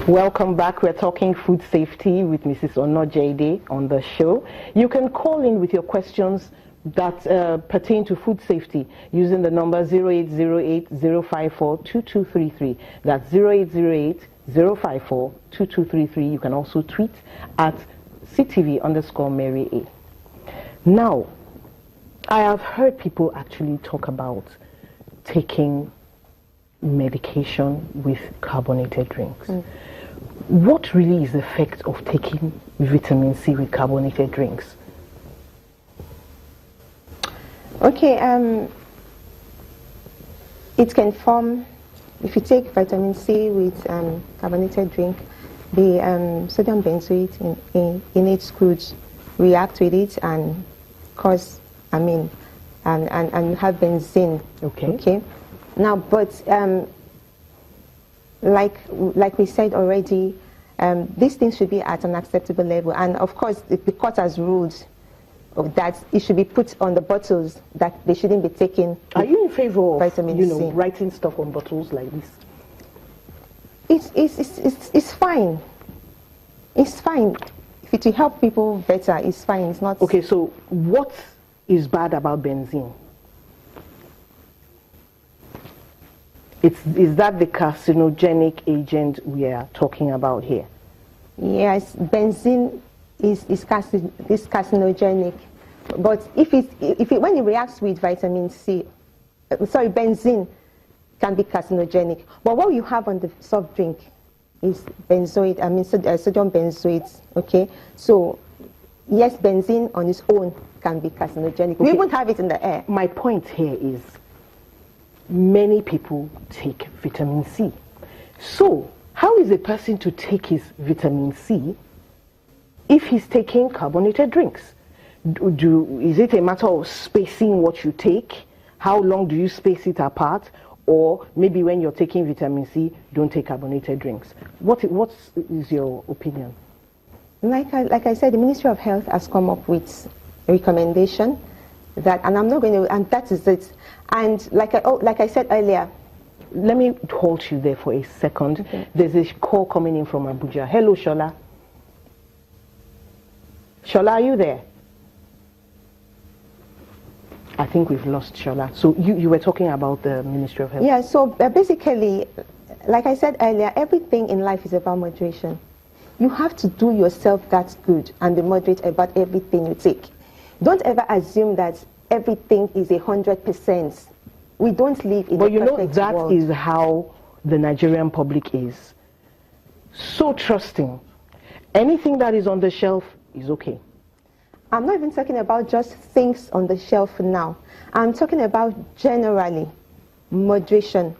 Welcome back. We're talking food safety with Mrs. Onojede on the show. You can call in with your questions that pertain to food safety using the number 0808-054-2233. That's 0808-054-2233. You can also tweet at CTV_Mary A. Now, I have heard people actually talk about taking medication with carbonated drinks. What really is the effect of taking vitamin C with carbonated drinks? Okay, it can form, if you take vitamin C with carbonated drink, the sodium benzoate in it could react with it and cause, and you have benzene. Okay. Now, but like we said already, these things should be at an acceptable level, and of course the court has ruled that it should be put on the bottles, that they shouldn't be taken. Are you in favor of vitamin C? Writing stuff on bottles like this? It's fine. It's fine. If it will help people better, it's fine. It's not. Okay, so what is bad about benzene? Is that the carcinogenic agent we are talking about here? Yes, benzene is carcinogenic, but when it reacts with vitamin C, benzene can be carcinogenic. But what you have on the soft drink is benzoate. Sodium benzoate. Okay, so yes, benzene on its own can be carcinogenic. Okay. We won't have it in the air. My point here is, many people take vitamin C. So, how is a person to take his vitamin C if he's taking carbonated drinks? Is it a matter of spacing what you take? How long do you space it apart? Or maybe when you're taking vitamin C, don't take carbonated drinks. What is your opinion? Like I said, the Ministry of Health has come up with a recommendation that, and I'm not going to, and that is it. And like I said earlier, let me hold you there for a second. Okay. There's a call coming in from Abuja. Hello, Shola. Shola, are you there? I think we've lost Shola. So you were talking about the Ministry of Health. Yeah, so basically, like I said earlier, everything in life is about moderation. You have to do yourself that good and be moderate about everything you take. Don't ever assume that everything is 100%. We don't live in a perfect world. But you know, that is how the Nigerian public is. So trusting. Anything that is on the shelf is okay. I'm not even talking about just things on the shelf now. I'm talking about generally moderation.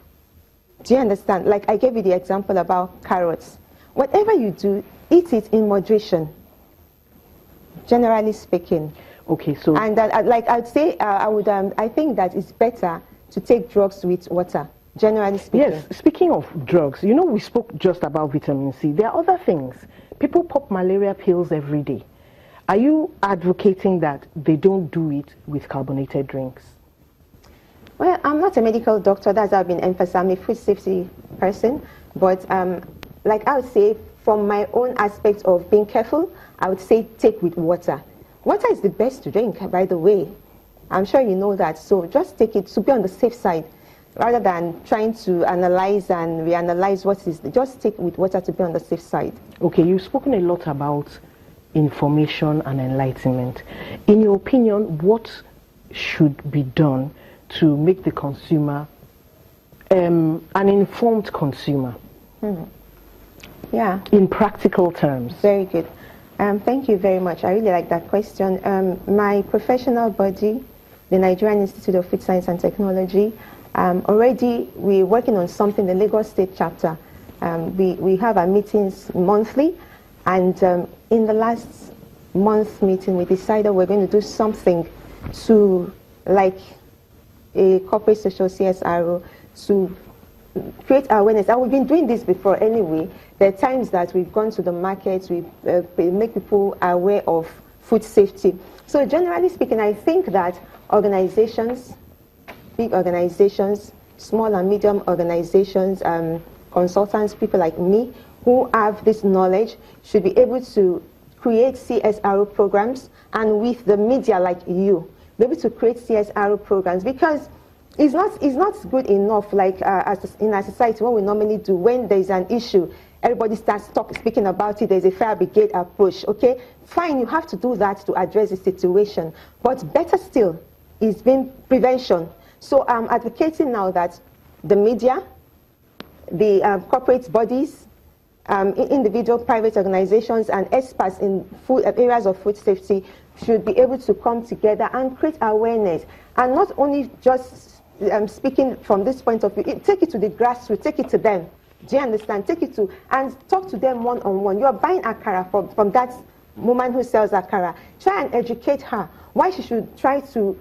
Do you understand? Like I gave you the example about carrots. Whatever you do, eat it in moderation, generally speaking. Okay, so... And like I'd say, I think that it's better to take drugs with water, generally speaking. Yes, speaking of drugs, you know, we spoke just about vitamin C. There are other things. People pop malaria pills every day. Are you advocating that they don't do it with carbonated drinks? Well, I'm not a medical doctor. That's how I've been emphasized. I'm a food safety person. But like I would say, from my own aspect of being careful, I would say take with water. Water is the best to drink, by the way. I'm sure you know that. So just take it to be on the safe side, rather than trying to analyze and reanalyze what is. Just take with water to be on the safe side. Okay, you've spoken a lot about information and enlightenment. In your opinion, what should be done to make the consumer an informed consumer? Yeah. In practical terms. Very good. Thank you very much. I really like that question. My professional body, the Nigerian Institute of Food Science and Technology, already we're working on something, the Lagos State chapter. We have our meetings monthly, and in the last month meeting we decided we're going to do something to, like a corporate social CSRO, to create awareness. And we've been doing this before anyway. There are times that we've gone to the markets, we make people aware of food safety. So generally speaking, I think that organizations, big organizations, small and medium organizations, consultants, people like me, who have this knowledge should be able to create CSRO programs, and with the media like you, be able to create CSRO programs, because it's not good enough like in our society what we normally do when there's an issue. Everybody starts speaking about it. There's a fire brigade approach. Okay, fine, you have to do that to address the situation. But better still is being prevention. So I'm advocating now that the media, the corporate bodies, individual private organizations, and experts in areas of food safety should be able to come together and create awareness. And not only just speaking from this point of view, take it to the grassroots, take it to them. Do you understand? Take it to, and talk to them one-on-one. You're buying akara from that woman who sells akara. Try and educate her why she should try to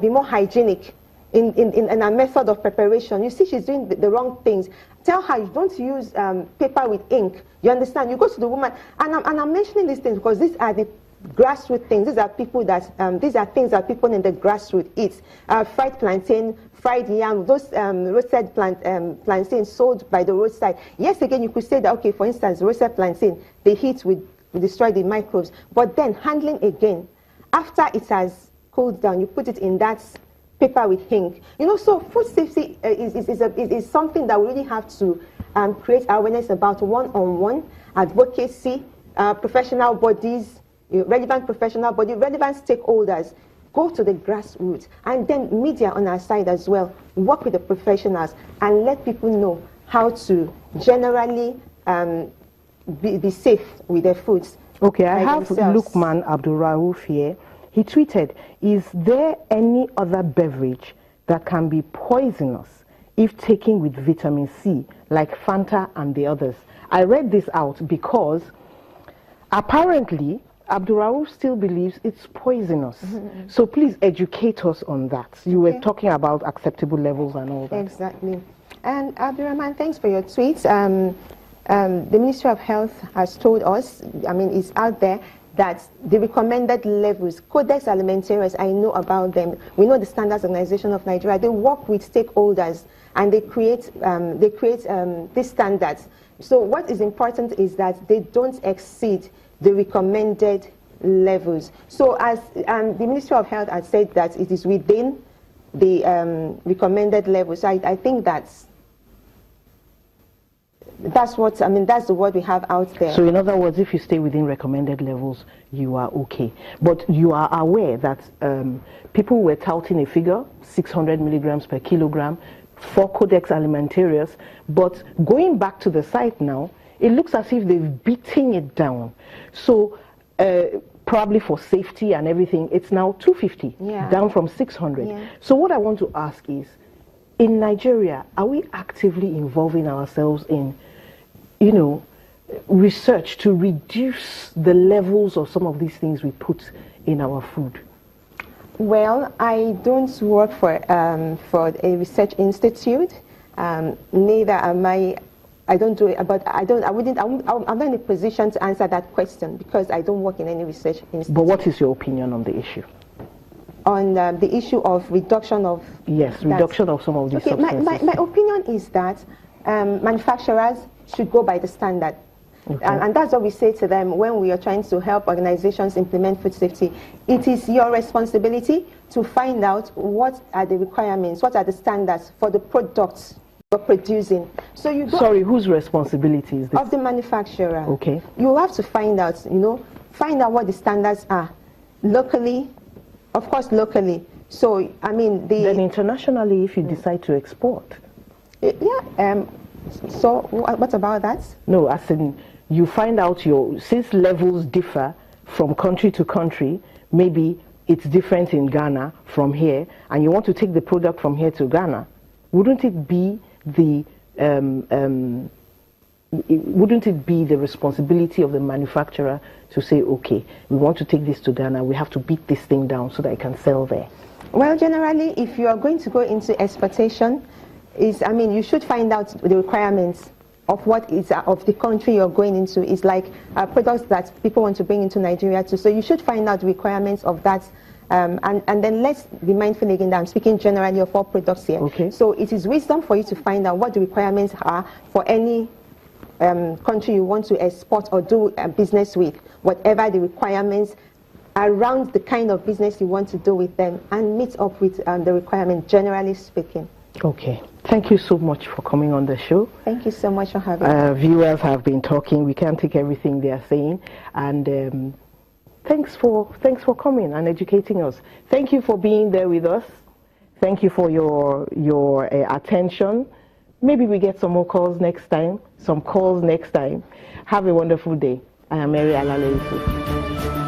be more hygienic in a method of preparation. You see she's doing the wrong things. Tell her you don't use paper with ink. You understand? You go to the woman, and I'm mentioning these things because these are the grassroots things. These are people that these are things that people in the grassroots eat. Fried plantain, fried yam, those roasted plantain sold by the roadside. Yes, again, you could say that, okay, for instance, roasted plantain, the heat will destroy the microbes. But then handling again, after it has cooled down, you put it in that paper with ink. You know, so food safety is something that we really have to create awareness about, one-on-one, advocacy, professional bodies, relevant professional body, relevant stakeholders. Go to the grassroots, and then media on our side as well. Work with the professionals and let people know how to generally be safe with their foods. Okay, I have Lukman Abdul Rauf here. He tweeted, is there any other beverage that can be poisonous if taken with vitamin C, like Fanta and the others? I read this out because apparently Abdul Rauf still believes it's poisonous. Mm-hmm. So please educate us on that. You were talking about acceptable levels and all that. Exactly. And Abdurrahman, thanks for your tweets. The Ministry of Health has told us, I mean, it's out there, that the recommended levels, Codex Alimentarius, I know about them. We know the Standards Organization of Nigeria. They work with stakeholders and they create these standards. So what is important is that they don't exceed the recommended levels. So as the Ministry of Health has said that it is within the recommended levels, I think that's what, I mean, that's the word we have out there. So in other words, if you stay within recommended levels, you are okay. But you are aware that people were touting a figure, 600 milligrams per kilogram for Codex Alimentarius, but going back to the site now, it looks as if they've beaten it down. So probably for safety and everything, it's now 250, down from 600. Yeah. So what I want to ask is, in Nigeria, are we actively involving ourselves in, you know, research to reduce the levels of some of these things we put in our food? Well, I don't work for a research institute. Neither am I don't do it, but I'm not in a position to answer that question because I don't work in any research institute. But what is your opinion on the issue? On the issue of reduction of... Yes, reduction of some of these substances. My opinion is that manufacturers should go by the standard. Okay. And that's what we say to them when we are trying to help organizations implement food safety. It is your responsibility to find out what are the requirements, what are the standards for the products you're producing. So you don't... Sorry, whose responsibility is this? Of the manufacturer. Okay. You have to find out, find out what the standards are. Locally, of course locally. So, I mean... Then internationally, if you decide to export. Yeah. So, what about that? No, as in, you find out since levels differ from country to country, maybe it's different in Ghana from here, and you want to take the product from here to Ghana, wouldn't it be the responsibility of the manufacturer to say, okay, we want to take this to Ghana, we have to beat this thing down so that it can sell there? Well, generally, if you are going to go into exportation, you should find out the requirements of what is of the country you're going into. It's like products that people want to bring into Nigeria too. So you should find out the requirements of that. And then let's be mindful again that I'm speaking generally of all products here. Okay. So it is wisdom for you to find out what the requirements are for any country you want to export or do business with, whatever the requirements around the kind of business you want to do with them, and meet up with the requirement, generally speaking. Okay. Thank you so much for coming on the show. Thank you so much for having me. Viewers have been talking. We can't take everything they are saying. And thanks for coming and educating us. Thank you for being there with us. Thank you for your attention. Maybe we get some more calls next time. Have a wonderful day. I am Mary Alale.